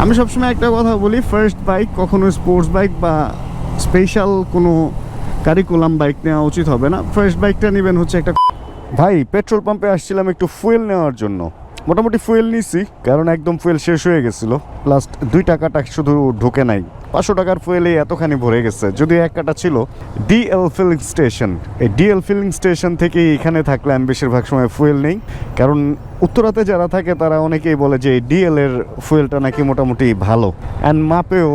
আমি সবসময় একটা কথা বলি, ফার্স্ট বাইক কখনো স্পোর্টস বাইক বা স্পেশাল কোনো কারিকুলাম বাইক নেওয়া উচিত হবে না। ফার্স্ট বাইকটা নেবেন হচ্ছে একটা। ভাই পেট্রোল পাম্পে আসছিলাম একটু ফুয়েল নেওয়ার জন্য, মোটামুটি ফুয়েল নিছি, কারণ একদম ফুয়েল শেষ হয়ে গেছিল। লাস্ট 2 টাকাটা শুধু ঢুকে নাই, 500 টাকার ফুয়েলে এতখানি ভরে গেছে। যদি 1 কাটা ছিল ডিএল ফিলিং স্টেশন, এই ডিএল ফিলিং স্টেশন থেকে এখানে থাকলে আমি বেশিরভাগ সময় ফুয়েল নেই, কারণ উত্তরাতে যারা থাকে তারা অনেকেই বলে যে ডিএল এর ফুয়েলটা নাকি মোটামুটি ভালো, অ্যান্ড মাপেও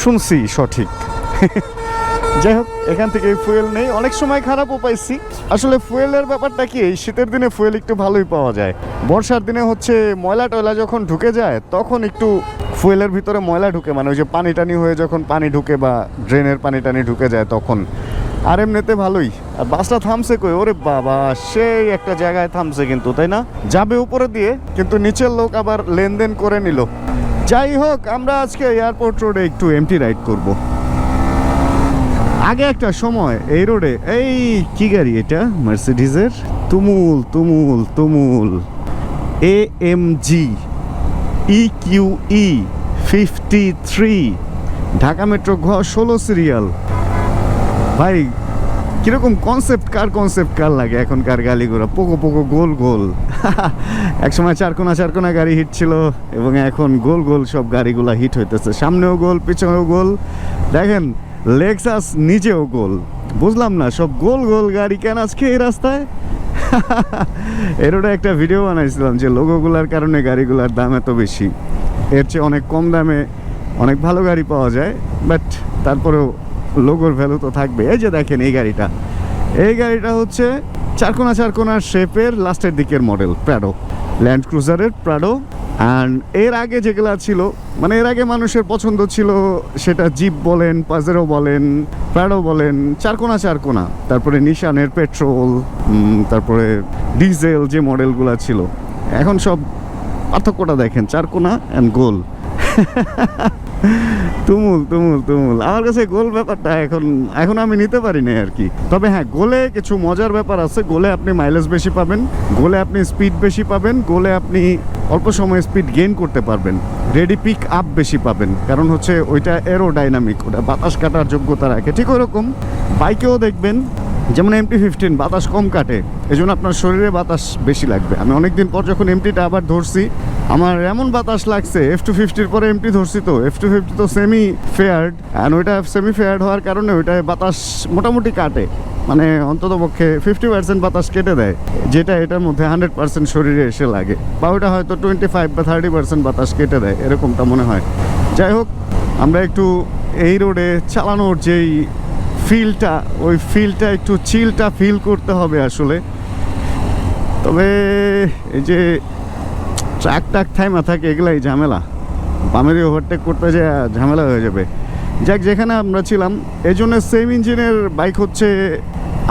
শুনছি সঠিক। যাই হোক, এখান থেকে ফুয়েল নেই, অনেক সময় খারাপও পাইছি। আসলে ফুয়েলের ব্যাপারটা কি, এই শীতের দিনে ফুয়েল একটু ভালোই পাওয়া যায়। বর্ষার দিনে হচ্ছে ময়লা টয়লা যখন ঢুকে যায় তখন একটু ফুয়েলের ভিতরে ময়লা ঢুকে, মানে ওই যে পানি টানি হয়ে যখন পানি ঢুকে বা ড্রেনের পানি টানি ঢুকে যায় তখন। আর এমনিতে ভালোই। আর বাসটা থামছে কই, ওরে বাবা সেই একটা জায়গায় থামছে কিন্তু, তাই না? যাবে উপরে দিয়ে, কিন্তু নিচের লোক আবার লেনদেন করে নিল। যাই হোক, আমরা আজকে এয়ারপোর্ট রোডে একটু এমটি রাইড করব। আগে একটা সময় এই রোডে, এই কি গাড়ি এটা, মার্সিডিজের তুমুল তুমুল তুমুল AMG EQE 53 ঢাকা মেট্রো ঘ 16 সিরিয়াল। ভাই কিরকম কনসেপ্ট কার লাগে এখনকার গাড়িগুলো, পোকো পোকো গোল গোল। একসময় চারকোনা গাড়ি হিট ছিল, এবং এখন গোল গোল সব গাড়িগুলা হিট হইতেছে, সামনেও গোল পিছনেও গোল। দেখেন লেক্সাস নিজেও গোল। বুঝলাম না সব গোল গোল গাড়ি কেন আজকে এই রাস্তায়। এর ওটা একটা ভিডিও বানাইছিলাম যে লোগোগুলার কারণে গাড়িগুলার দাম এত বেশি। এর চেয়ে অনেক কম দামে অনেক ভালো গাড়ি পাওয়া যায়, বাট তারপরেও লোগোর ভ্যালু তো থাকবে। এই যে দেখেন এই গাড়িটা হচ্ছে চারকোনার শেপের লাস্টের দিকের মডেল, প্রাডো, ল্যান্ড ক্রুজারের প্রাডো। অ্যান্ড এর আগে যেগুলা ছিল, মানে এর আগে মানুষের পছন্দ ছিল, সেটা জিপ বলেন, পাজেরো বলেন, প্রাডো বলেন, চারকোনা, তারপরে নিশানের পেট্রোল, তারপরে ডিজেল যে মডেলগুলা ছিল। এখন সব পার্থক্যটা দেখেন, চারকোনা অ্যান্ড গোল। তুমুল তুমুল তুমুল। আমার কাছে গোল ব্যাপারটা এখন আমি নিতে পারি না আর কি। তবে হ্যাঁ, গোলে কিছু মজার ব্যাপার আছে। গোলে আপনি মাইলেজ বেশি পাবেন, গোলে আপনি স্পিড বেশি পাবেন, গোলে আপনি অল্প সময় স্পিড গেইন করতে পারবেন, রেডি পিক আপ বেশি পাবেন, কারণ হচ্ছে ওইটা এরোডাইনামিক, ওটা বাতাস কাটার যোগ্যতা রাখে। ঠিক ওরকম বাইকেও দেখবেন, যেমন MT-15 বাতাস কম কাটে, এই জন্য আপনার শরীরে বাতাস বেশি লাগবে। আমি অনেকদিন পর যখন MT-টা আবার ধরছি, আমার এমন বাতাস লাগছে। F250-র পরে MT ধরছি, তো F250 তো সেমি ফেয়ার্ড, অ্যান্ড ওইটা সেমি ফেয়ার্ড হওয়ার কারণে ওইটায় বাতাস মোটামুটি কাটে, মানে অন্তত পক্ষে 50% বাতাস কেটে দেয়, যেটা এটার মধ্যে 100% শরীরে এসে লাগে, বা ওইটা হয়তো 25 বা 30% বাতাস কেটে দেয়, এরকমটা মনে হয়। যাই হোক, আমরা একটু এই রোডে চালানোর যেই ফিলটা, ওই ফিলটা একটু চিলটা ফিল করতে হবে আসলে। তবে এই যে ট্রাক থাইমা থাকে, এগুলাই ঝামেলা, বামের ওভারটেক করতে যায় ঝামেলা হয়ে যাবে। যাক, যেখানে আমরা ছিলাম, এই জন্য সেম ইঞ্জিনের বাইক হচ্ছে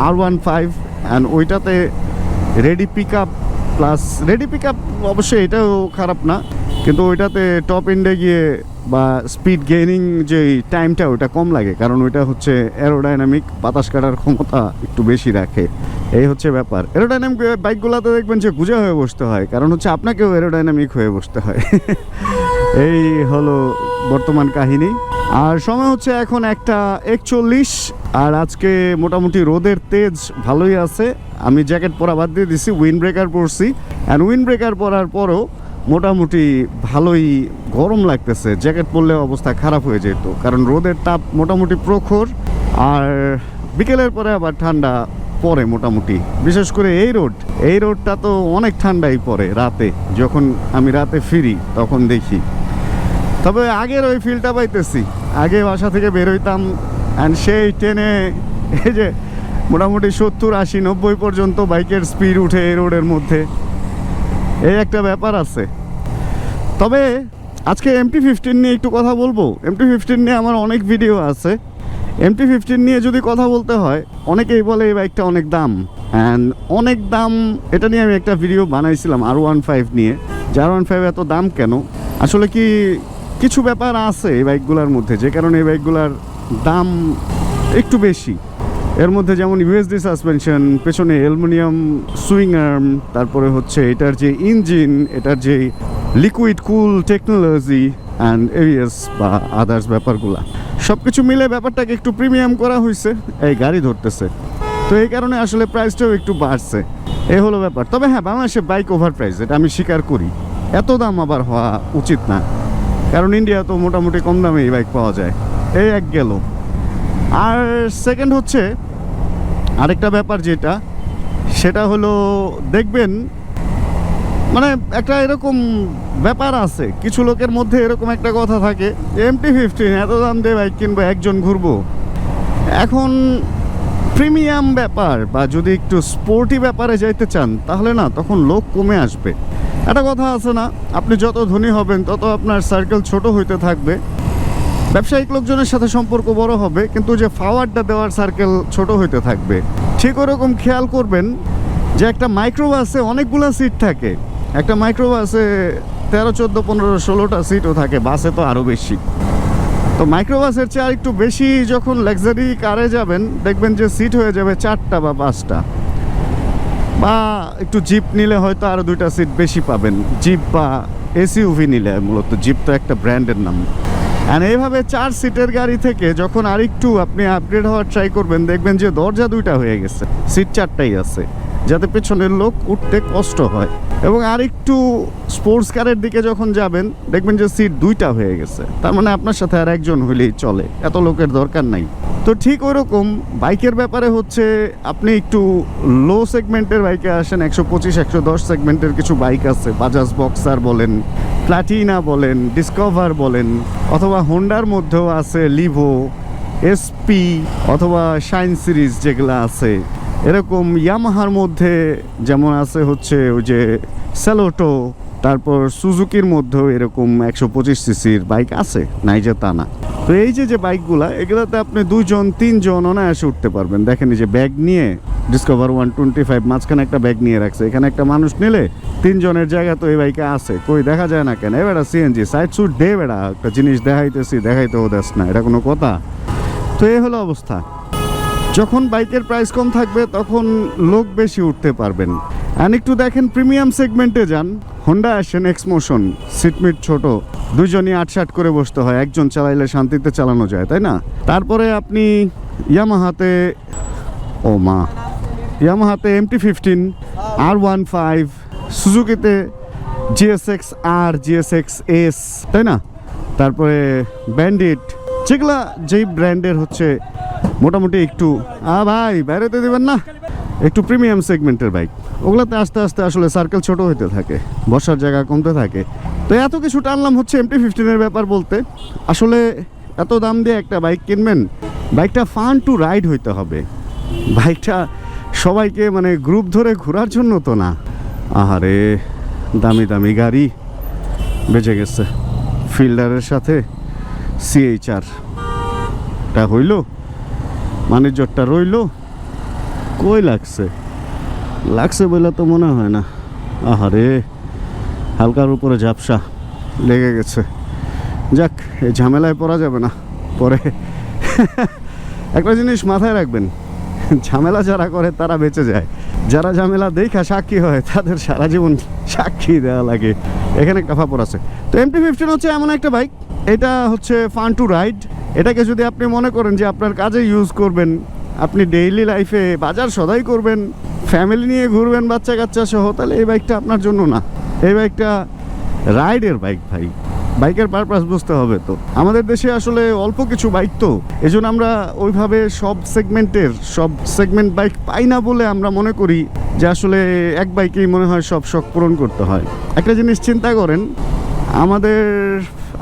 R15, অ্যান্ড ওইটাতে রেডি পিক আপ অবশ্যই এটাও খারাপ না, কিন্তু ওইটাতে টপ এন্ডে গিয়ে বা স্পিড গেইনিং যে টাইমটা ওটা কম লাগে, কারণ ওইটা হচ্ছে অ্যারোডাইনামিক, বাতাস কাটার ক্ষমতা একটু বেশি রাখে। এই হচ্ছে ব্যাপার। অ্যারোডাইনামিক বাইকগুলোতে দেখবেন যে গুজা হয়ে বসতে হয়, কারণ হচ্ছে আপনাকেও অ্যারোডাইনামিক হয়ে বসতে হয়। এই হলো বর্তমান কাহিনী। আর সময় হচ্ছে এখন 1:41, আর আজকে মোটামুটি রোদের তেজ ভালোই আছে। আমি জ্যাকেট পরা বাদ দিয়ে দিছি, উইন্ড ব্রেকার পরছি, অ্যান্ড উইন্ড ব্রেকার পরার পরও মোটামুটি ভালোই গরম লাগতেছে। জ্যাকেট পরলে অবস্থা খারাপ হয়ে যেত, কারণ রোদের তাপ মোটামুটি প্রখর, আর বিকেলের পরে আবার ঠান্ডা পড়ে মোটামুটি। বিশেষ করে এই রোডটা তো অনেক ঠান্ডাই পড়ে রাতে, যখন আমি রাতে ফিরি তখন দেখি। তবে আগের ওই ফিলটা পাইতেছি, আগে বাসা থেকে বের হইতাম, অ্যান্ড সেই ট্রেনে এই যে মোটামুটি 70, 80, 90 পর্যন্ত বাইকের স্পিড উঠে এই রোডের মধ্যে, এই একটা ব্যাপার আছে। তবে আজকে MT-15 নিয়ে একটু কথা বলবো। MT-15 নিয়ে আমার অনেক ভিডিও আছে। MT-15 নিয়ে যদি কথা বলতে হয়, অনেকেই বলে এই বাইকটা অনেক দাম, অ্যান্ড অনেক দাম, এটা নিয়ে আমি একটা ভিডিও বানাইছিলাম R15 নিয়ে, যে R15 এত দাম কেন। আসলে কি কিছু ব্যাপার আছে এই বাইকগুলোর মধ্যে, যে কারণে এই বাইকগুলোর দাম একটু বেশি। এর মধ্যে যেমন USD সাসপেনশন, পেছনে অ্যালুমিনিয়াম সুইং আর্ম, তারপরে হচ্ছে এটার যে ইঞ্জিন, এটার যে লিকুইড কুল টেকনোলজি অ্যান্ড এভিএস বা আদার্স ব্যাপারগুলা সব কিছু মিলে ব্যাপারটাকে একটু প্রিমিয়াম করা হয়েছে এই গাড়ি ধরতেছে। তো এই কারণে আসলে প্রাইসটাও একটু বাড়ছে, এই হলো ব্যাপার। তবে হ্যাঁ, বাংলাদেশে বাইক ওভার প্রাইস, এটা আমি স্বীকার করি। এত দাম আবার হওয়া উচিত না, কারণ ইন্ডিয়া তো মোটামুটি কম দামে এই বাইক পাওয়া যায়। এই এক গেল। আর সেকেন্ড হচ্ছে আরেকটা ব্যাপার যেটা, সেটা হলো দেখবেন মানে একটা এরকম ব্যাপার আছে, কিছু লোকের মধ্যে এরকম একটা কথা থাকে, MT-15 এত দাম দিয়ে বাইক কিনবো, একজন ঘুরবো। এখন প্রিমিয়াম ব্যাপার বা যদি একটু স্পোর্টি ব্যাপারে যাইতে চান, তাহলে না তখন লোক কমে আসবে। একটা কথা আছে না, আপনি যত ধনী হবেন তত আপনার সার্কেল ছোট হইতে থাকবে, ব্যবসায়িক লোকজনের সাথে সম্পর্ক বড় হবে, কিন্তু যে ফাওয়ারটা দেওয়ার সার্কেল ছোট হইতে থাকবে। ঠিক ওরকম খেয়াল করবেন যে একটা মাইক্রোবাসে অনেকগুলো সিট থাকে, একটা মাইক্রোবাসে 13, 14, 15, 16টা সিটও থাকে, বাসে তো আরও বেশি। তো মাইক্রোবাসের চেয়ে আর একটু বেশি যখন লাক্সারি কারে যাবেন, দেখবেন যে সিট হয়ে যাবে 4টা বা 5টা, বা একটু জিপ নিলে হয়তো আরও 2টা সিট বেশি পাবেন, জিপ বা এসইউভি নিলে। মূলত জিপ তো একটা ব্র্যান্ডের নাম। অ্যান্ড এইভাবে 4 সিটের গাড়ি থেকে যখন আরেকটু আপনি আপগ্রেড হওয়ার ট্রাই করবেন, দেখবেন যে দরজা 2টা হয়ে গেছে, সিট 4টাই আছে, যাতে পেছনের লোক উঠতে কষ্ট হয়। এবং আরেকটু স্পোর্টস কারের দিকে যখন যাবেন, দেখবেন যে সিট 2টা হয়ে গেছে, তার মানে আপনার সাথে আর একজন হলেই চলে, এত লোকের দরকার নাই। তো ঠিক ওই রকম বাইকের ব্যাপারে হচ্ছে, আপনি একটু লো সেগমেন্টের বাইকে আসেন, 125, 110 সেগমেন্টের কিছু বাইক আছে, বাজাজ বক্সার বলেন, প্ল্যাটিনা বলেন, ডিসকভার বলেন, অথবা হোন্ডার মধ্যেও আছে লিভো, এসপি অথবা শাইন সিরিজ যেগুলো আছে। এরকম ইয়ামাহার মধ্যে যেমন আছে হচ্ছে ওই যে সেলোটো, তারপর সুজুকির মধ্যেও এরকম 125 সিসির বাইক আছে, নাই যে তা না। তো এই যে বাইকগুলা, এগুলোতে আপনি 2জন 3জন অনায়াসে উঠতে পারবেন। দেখেন এই যে ব্যাগ নিয়ে ডিসকভার 125 মাঝখানে একটা ব্যাগ নিয়ে রাখছে, এখানে একটা মানুষ নিলে 3 জনের জায়গা তো এই বাইকে আছে, কই দেখা যায় না কেন? এবার সিএনজি সাইড সুট দে, বেড়া একটা জিনিস দেখাইতেও দেস না, এটা কোনো কথা? তো এই হলো অবস্থা। যখন বাইকের প্রাইস কম থাকবে তখন লোক বেশি উঠতে পারবেন। আর একটু দেখেন প্রিমিয়াম সেগমেন্টে যান, হোন্ডা আসেন এক্সমোশন, সিটমিট ছোট, 2জনই 8-60 করে বসতে হয়, একজন চালাইলে শান্তিতে চালানো যায়, তাই না? তারপরে আপনি ইয়ামাহাতে MT-15, R15, সুজুকিতে GSX R, GSX S, তাই না? তারপরে ব্যান্ডিট, যেগুলা যেই ব্র্যান্ডের হচ্ছে মোটামুটি একটু ভাই বাইরেতে দেবেন না, একটু প্রিমিয়াম সেগমেন্টের বাইক, ওগুলাতে আস্তে আস্তে আসলে সার্কেল ছোট হইতে থাকে, বসার জায়গা কমতে থাকে। তো এত কিছু টানলাম হচ্ছে MT-15 ব্যাপার বলতে। আসলে এত দাম দিয়ে একটা বাইক কিনবেন, বাইকটা ফান টু রাইড হইতে হবে, বাইকটা সবাইকে মানে গ্রুপ ধরে ঘোরার জন্য তো না। আহারে, দামি দামি গাড়ি বেঁচে গেছে, ফিল্ডারের সাথে CHR-টা হইল, মানিজ্যটা রইল, কই লাগছে বলে তো মনে হয় না। আহারে, হালকার উপরে ঝাপসা লেগে গেছে। যাক, এই ঝামেলায় পড়া যাবে না পরে। একটা জিনিস মাথায় রাখবেন, ঝামেলা যারা করে তারা বেঁচে যায়, যারা ঝামেলা দেখা সাক্ষী হয় তাদের সারা জীবন সাক্ষী দেওয়া লাগে। এখানে একটা ফাপড় আছে। তো MT-15 হচ্ছে এমন একটা বাইক, এটা হচ্ছে ফান টু রাইড। এটাকে যদি আপনি মনে করেন যে আপনার কাজে ইউজ করবেন, আপনি ডেইলি লাইফে বাজার সদাই করবেন, ফ্যামিলি নিয়ে ঘুরবেন বাচ্চা কাচ্চা সহ, তাহলে এই বাইকটা আপনার জন্য না। এই বাইকটা রাইডের বাইক ভাই, বাইকের পারপাস বুঝতে হবে। তো আমাদের দেশে আসলে অল্প কিছু বাইক, তো এই জন্য আমরা ওইভাবে সব সেগমেন্ট বাইক পাই না বলে আমরা মনে করি যে আসলে এক বাইকেই মনে হয় সব শখ পূরণ করতে হয়। একটা জিনিস চিন্তা করেন, আমাদের,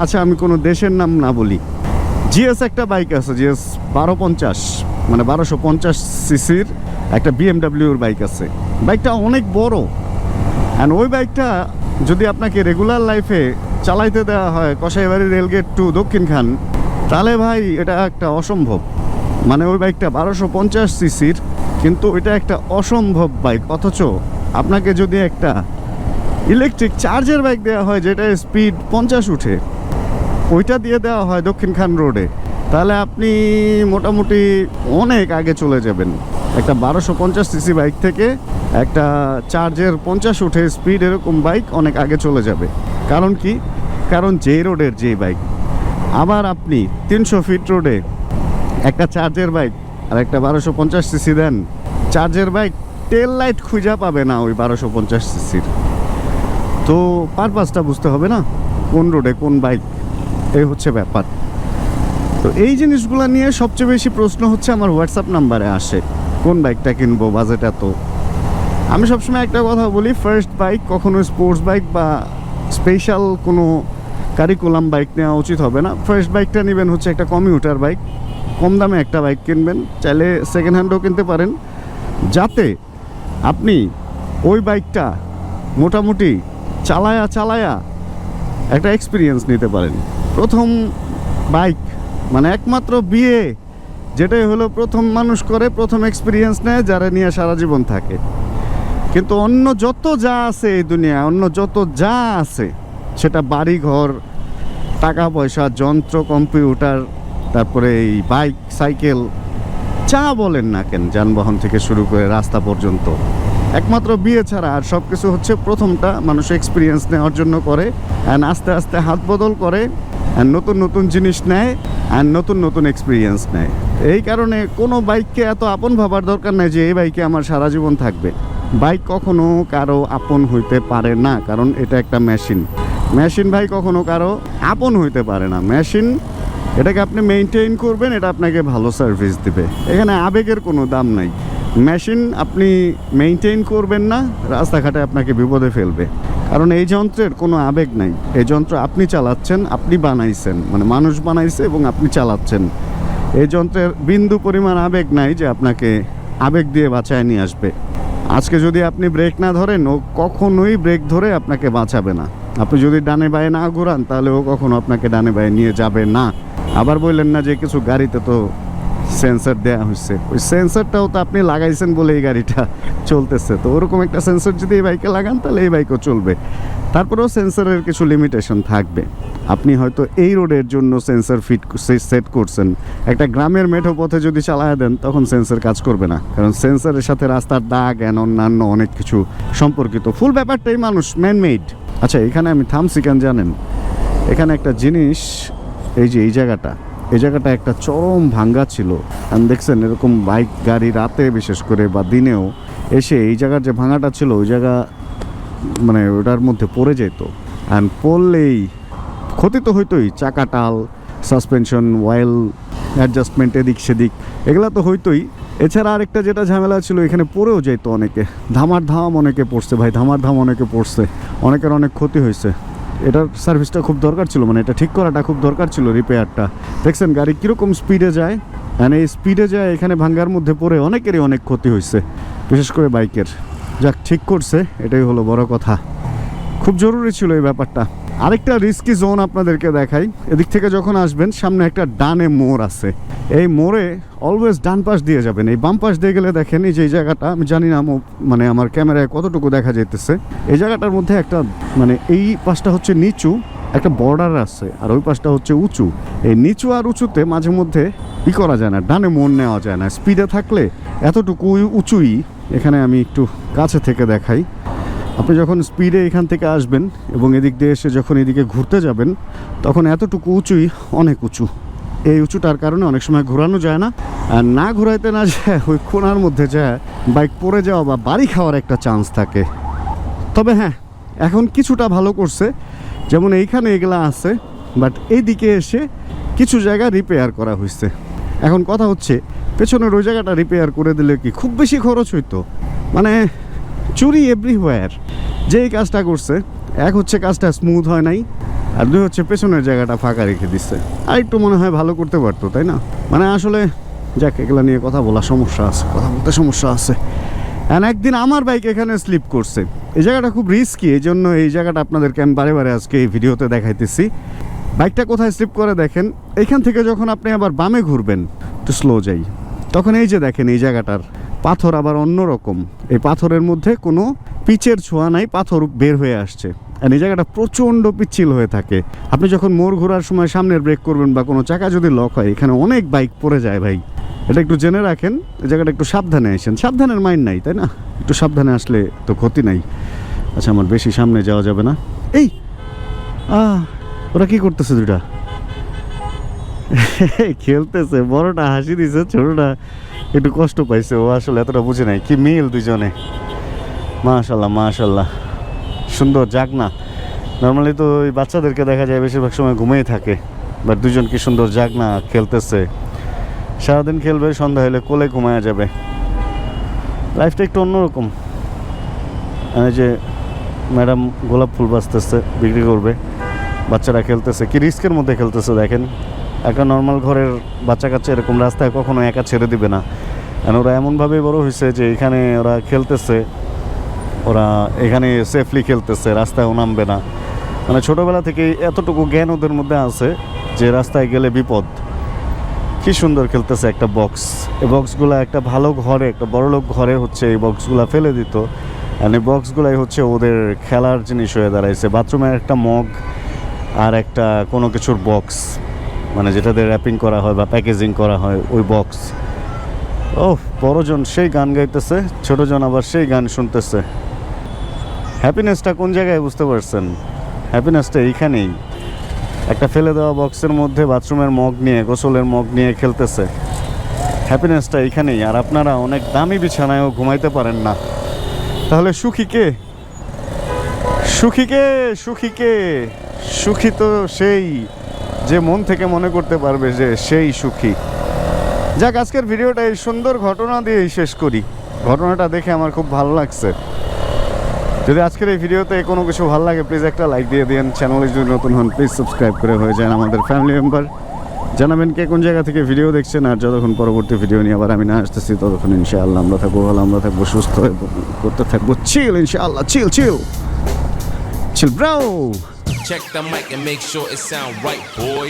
আচ্ছা আমি কোনো দেশের নাম না বলি, GS একটা বাইক আছে, GS 1250, মানে 1250 সিসির একটা BMW-র বাইক আছে। বাইকটা অনেক বড়, অ্যান্ড ওই বাইকটা যদি আপনাকে রেগুলার লাইফে চালাইতে দেওয়া হয় কসাইবাড়ি রেলগেট টু দক্ষিণখান, তাহলে ভাই এটা একটা অসম্ভব। মানে ওই বাইকটা 1250 সিসির, কিন্তু এটা একটা অসম্ভব বাইক। অথচ আপনাকে যদি একটা ইলেকট্রিক চার্জের বাইক দেওয়া হয় যেটা স্পিড 50 উঠে, ওইটা দিয়ে দেওয়া হয় দক্ষিণখান রোডে, তাহলে আপনি মোটামুটি অনেক আগে চলে যাবেন। একটা 1250 সিসি বাইক থেকে একটা চার্জের 50 উঠে স্পিড এরকম বাইক অনেক আগে চলে যাবে। কারণ কি? কারণ যে রোডের যে বাইক। আবার আপনি 300 ফিট রোডে একটা চার্জের বাইক আর একটা 1250 সিসি দেন, চার্জের বাইক টেল লাইট খুঁজা পাবে না ওই 1250 সিসির। তো পারপাসটা বুঝতে হবে না, কোন রোডে কোন বাইক, এই হচ্ছে ব্যাপার। তো এই জিনিসগুলো নিয়ে সবচেয়ে বেশি প্রশ্ন হচ্ছে আমার হোয়াটসঅ্যাপ নাম্বারে আসে, কোন বাইকটা কিনবো, বাজেট এত। আমি সবসময় একটা কথা বলি, ফার্স্ট বাইক কখনো স্পোর্টস বাইক বা স্পেশাল কোনো কারিকুলাম বাইক নেওয়া উচিত হবে না। ফার্স্ট বাইকটা নেবেন হচ্ছে একটা কমিউটার বাইক, কম দামে একটা বাইক কিনবেন, চাইলে সেকেন্ড হ্যান্ডও কিনতে পারেন, যাতে আপনি ওই বাইকটা মোটামুটি চালায়া একটা এক্সপিরিয়েন্স নিতে পারেন। প্রথম বাইক মানে একমাত্র বিয়ে যেটাই হলো প্রথম মানুষ করে, প্রথম এক্সপিরিয়েন্স নেয়, যারা নিয়ে সারা জীবন থাকে। কিন্তু অন্য যত যা আছে এই দুনিয়ায়, অন্য যত যা আছে, সেটা বাড়ি ঘর, টাকা পয়সা, যন্ত্র, কম্পিউটার, তারপরে এই বাইক, সাইকেল, যা বলেন না কেন, যানবাহন থেকে শুরু করে রাস্তা পর্যন্ত, একমাত্র বিয়ে ছাড়া আর সব কিছু হচ্ছে প্রথমটা মানুষ এক্সপিরিয়েন্স নেওয়ার জন্য করে। অ্যান্ড আস্তে আস্তে হাত বদল করে, অ্যান্ড নতুন নতুন জিনিস নেয়, অ্যান্ড নতুন নতুন এক্সপিরিয়েন্স নেয়। এই কারণে কোনো বাইককে এত আপন ভাবার দরকার নেই যে এই বাইকে আমার সারা জীবন থাকবে। বাইক কখনো কারো আপন হইতে পারে না, কারণ এটা একটা মেশিন। মেশিন ভাই কখনো কারো আপন হইতে পারে না। মেশিন, এটাকে আপনি মেনটেন করবেন, এটা আপনাকে ভালো সার্ভিস দিবে। এখানে আবেগের কোনো দাম নাই। মেশিন আপনি মেনটেন করবেন না, রাস্তাঘাটে আপনাকে বিপদে ফেলবে। কারণ এই যন্ত্রের কোনো আবেগ নাই। এই যন্ত্র আপনি চালাচ্ছেন, আপনি বানাইছেন, মানে মানুষ বানাইছে এবং আপনি চালাচ্ছেন। এই যন্ত্রের বিন্দু পরিমাণ আবেগ নাই যে আপনাকে আবেগ দিয়ে বাঁচায় নিয়ে আসবে। আজকে যদি আপনি ব্রেক না ধরেন, ও কখনোই ব্রেক ধরে আপনাকে বাঁচাবে না। আপনি যদি ডানে বায়ে না ঘোরান, তাহলে ও কখনো আপনাকে ডানে বায়ে নিয়ে যাবে না। আবার বললেন না যে কিছু গাড়িতে তো সেন্সর দেওয়া হয়েছে, ওই সেন্সরটাও তো আপনি লাগাইছেন বলে এই গাড়িটা চলতেছে। তো ওরকম একটা সেন্সর যদি এই বাইকে লাগান, তাহলে এই বাইকও চলবে। তারপরেও সেন্সরের কিছু লিমিটেশন থাকবে। আপনি হয়তো এই রোডের জন্য সেন্সর সেট করছেন, একটা গ্রামের মেঠো পথে যদি চালায় দেন, তখন সেন্সর কাজ করবে না, কারণ সেন্সরের সাথে রাস্তার দাগ অ্যান্ড অন্যান্য অনেক কিছু সম্পর্কিত। ফুল ব্যাপারটাই মানুষ ম্যানমেড। আচ্ছা, এখানে আমি থামছি কেন জানেন? এখানে একটা জিনিস, এই যে এই জায়গাটা একটা চরম ভাঙ্গা ছিল। আমি দেখছেন এরকম বাইক গাড়ি রাতে বিশেষ করে বা দিনেও এসে এই জায়গার যে ভাঙাটা ছিল, ওই জায়গা মানে ওটার মধ্যে পড়ে যেত। অ্যান্ড পড়লেই ক্ষতি তো হইতোই, চাকা টাল, সাসপেনশন, অয়েল অ্যাডজাস্টমেন্ট, এদিক সেদিক, এগুলো তো হইতোই। এছাড়া আরেকটা যেটা ঝামেলা ছিল, এখানে পড়েও যেত অনেকে, ধাম অনেকে পড়ছে ভাই, ধাম অনেকে পড়ছে, অনেকের অনেক ক্ষতি হয়েছে। এটার সার্ভিসটা খুব দরকার ছিল, মানে এটা ঠিক করাটা খুব দরকার ছিল, রিপেয়ারটা। দেখছেন গাড়ি কীরকম স্পিডে যায়, মানে এই স্পিডে যায়, এখানে ভাঙ্গার মধ্যে পড়ে অনেকেরই অনেক ক্ষতি হয়েছে, বিশেষ করে বাইকের। যাক, ঠিক করছে, এটাই হলো বড় কথা। খুব জরুরি ছিল এই ব্যাপারটা। আরেকটা রিস্কি জোন আপনাদেরকে দেখাই। এদিক থেকে যখন আসবেন, সামনে একটা ডানে মোড় আছে। এই মোড়ে অলওয়েজ ডান পাশ দিয়ে যাবেন। এই বাম পাশ দিয়ে গেলে দেখেন এই যে এই জায়গাটা, আমি জানি না মানে আমার ক্যামেরায় কতটুকু দেখা যেতেছে, এই জায়গাটার মধ্যে একটা মানে এই পাশটা হচ্ছে নিচু, একটা বর্ডার আছে, আর ওই পাশটা হচ্ছে উঁচু। এই নিচু আর উঁচুতে মাঝে মধ্যে করা যায় না, ডানে মোড় নেওয়া যায় না। স্পিডে থাকলে এতটুকু উঁচুই, এখানে আমি একটু কাছে থেকে দেখাই। আপনি যখন স্পিডে এখান থেকে আসবেন এবং এদিক দিয়ে এসে যখন এদিকে ঘুরতে যাবেন, তখন এতটুকু উঁচুই, অনেক উঁচু। এই উঁচুটার কারণে অনেক সময় ঘোরানো যায় না, আর না ঘোরাইতে না যায় ওই কোণার মধ্যে যায় বাইক পড়ে যাওয়া বা বাড়ি খাওয়ার একটা চান্স থাকে। তবে হ্যাঁ, এখন কিছুটা ভালো করছে, যেমন এইখানে এগুলা আছে, বাট এই দিকে এসে কিছু জায়গা রিপেয়ার করা হয়েছে। এখন কথা হচ্ছে, পেছনের ওই জায়গাটা রিপেয়ার করে দিলে কি খুব বেশি খরচ হইতো? মানে চুরি এভরিহোয়ার। যেই কাজটা করছে, এক হচ্ছে কাজটা স্মুথ হয় নাই, আর দুই হচ্ছে পেছনের জায়গাটা ফাঁকা রেখে দিচ্ছে। আর একটু মনে হয় ভালো করতে পারতো, তাই না? মানে আসলে যাক, এগুলো নিয়ে কথা বলা সমস্যা আছে, কথা বলতে সমস্যা আছে। অ্যান্ড একদিন আমার বাইক এখানে স্লিপ করছে। এই জায়গাটা খুব রিস্কি, এই জন্য এই জায়গাটা আপনাদেরকে আমি বারে বারে আজকে এই ভিডিওতে দেখাইতেছি। বাইকটা কোথায় স্লিপ করে দেখেন, এইখান থেকে যখন আপনি আবার বামে ঘুরবেন, একটু স্লো যাই, তখন এই যে দেখেন এই জায়গাটার পাথর আবার অন্যরকম। এই পাথরের মধ্যে কোনো পিচের ছোঁয়া নাই, পাথর বের হয়ে আসছে। আর এই জায়গাটা প্রচণ্ড পিচ্ছিল হয়ে থাকে। আপনি যখন মোড় ঘোরার সময় সামনের ব্রেক করবেন বা কোনো চাকা যদি লক হয়, এখানে অনেক বাইক পড়ে যায় ভাই। এটা একটু জেনে রাখেন, এই জায়গাটা একটু সাবধানে আসেন। সাবধানের মাইন্ড নাই, তাই না? একটু সাবধানে আসলে তো ক্ষতি নাই। আচ্ছা, আমার বেশি সামনে যাওয়া যাবে না। এই ওরা কি করতেছে? দুটা খেলতেছে। বড়টা হাসি দিছে, ছোটটা একটু কষ্ট পাইছে। ও আসলে এতটা বুঝে নাই। কি মিল দুজনে, মাশাল্লাহ মাশাল্লাহ, সুন্দর। যাক না, নর্মালি তো ওই বাচ্চাদেরকে দেখা যায় বেশিরভাগ সময় ঘুমিয়ে থাকে, বাট দুজন কি সুন্দর যাক না খেলতেছে। সারাদিন খেলবে, সন্ধ্যা হলে কোলে ঘুমায়া যাবে। লাইফটা একটু অন্যরকম। এই যে ম্যাডাম গোলাপ ফুল বাঁচতেছে, বিক্রি করবে। বাচ্চারা খেলতেছে, কি রিস্কের মধ্যে খেলতেছে দেখেন। একটা নর্মাল ঘরের বাচ্চা কাচ্চা এরকম রাস্তায় কখনো একা ছেড়ে দিবে না। কারণ ওরা এমনভাবেই বড় হয়েছে যে এখানে ওরা খেলতেছে, ওরা এখানে সেফলি খেলতেছে, রাস্তায়ও নামবে না। মানে ছোটোবেলা থেকেই এতটুকু জ্ঞান ওদের মধ্যে আছে যে রাস্তায় গেলে বিপদ। কি সুন্দর খেলতেছে একটা বক্স। এই বক্সগুলো একটা ভালো ঘরে, একটা বড়লোক ঘরে হচ্ছে এই বক্সগুলো ফেলে দিত। আর এই বক্সগুলাই হচ্ছে ওদের খেলার জিনিস হয়ে দাঁড়াইছে। বাথরুমের একটা মগ আর একটা কোনো কিছুর বক্স, মানে যেটাতে র্যাপিং করা হয় বা প্যাকেজিং করা হয়, ওই বক্স। ওহ, বড়জন সেই গান গাইতেছে, ছোটজন আবার সেই গান শুনতেছে। হ্যাপিনেসটা কোন জায়গায় বুঝতে পারছেন? হ্যাপিনেসটা এইখানেই। একটা ফেলে দেওয়া বক্সের মধ্যে বাথরুমের মগ নিয়ে, গোসলের মগ নিয়ে খেলতেছে। হ্যাপিনেসটা এইখানেই। আর আপনারা অনেক দামি বিছানায়ও ঘুমাইতে পারেন না, তাহলে সুখী কে? সুখী কে? সুখী কে? সুখী তো সেই যে মন থেকে মনে করতে পারবে যে সেই সুখী। যাক, আজকের ভিডিওটা এই সুন্দর ঘটনা দিয়েই শেষ করি। ঘটনাটা দেখে আমার খুব ভালো লাগছে। যদি আজকের এই ভিডিওতে কোনো কিছু ভালো লাগে, প্লিজ একটা লাইক দিয়ে দিন। চ্যানেলে যদি নতুন হন, প্লিজ সাবস্ক্রাইব করে হয়ে যান আমাদের ফ্যামিলি মেম্বার। জানাবেন কে কোন জায়গা থেকে ভিডিও দেখছেন। আর যতক্ষণ পরবর্তী ভিডিও নিয়ে আবার আমি না আসতেছি, ততক্ষণ ইনশাআল্লাহ আমরা থাকবো ভালো, আমরা থাকবো সুস্থ, করতে থাকবো চিল ইনশাআল্লাহ। Chill chill chill bro. Check the mic and make sure it sound right, boys.